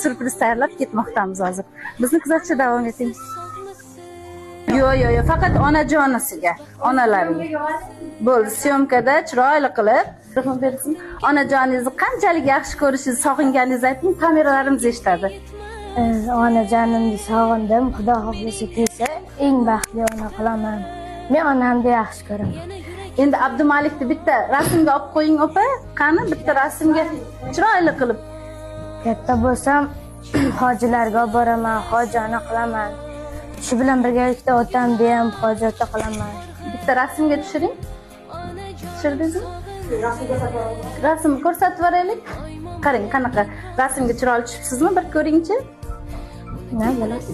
Sürpriz tayyorlab ketmoqdamiz hozir. Bizni kuzatishda davom eting. Yo'q, faqat onajonisiga, onalariga. Bo'ldi, syomkada chiroyli qilib mikrofon bersin. Onajoningizni qanchalik yaxshi ko'rishingizni, sog'inganingizni ayting, kameralarimiz eshitadi. Onajonimni sog'indim, Xudo xohlasa kelsa, eng baxtli ona qilaman. Men onamni yaxshi ko'raman. Endi Abdumalikni bitta rasmga olib qo'ying, opa. Qani bitta rasmga chiroyli qilib. Katta bo'lsam, hojilarga olib boraman, hojona qilaman. Shu bilan birgalikda otamni ham hojata qilaman. Bitta rasmga tushiring. Tushirdingizmi? Rasm ko'rsatib yuboraylik. Qarang, qanaqa rasmga chiroyli tushibsizmi? Bir ko'ringchi. Nima bo'ladi?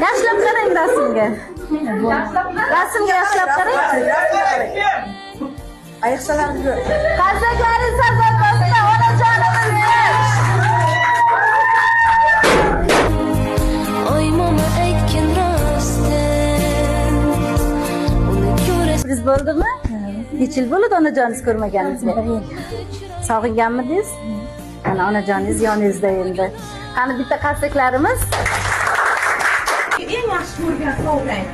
Yaxshilab qarang rasmga. Rasmga yaxshilab qarang. Oyoqchalarni. Qarsaklaringiz sazon bo'lsa, onajonimizga. Sürpriz bo'ldimi? Necha yil bo'ldi onajoningiz ko'rmaganingizga? 1 yil. Sog'inganmidingiz? Ana onajoningiz yoningizda endi. Qani bitta qarsaklarimiz. Eng yaxshi ko'rgan sovg'ang.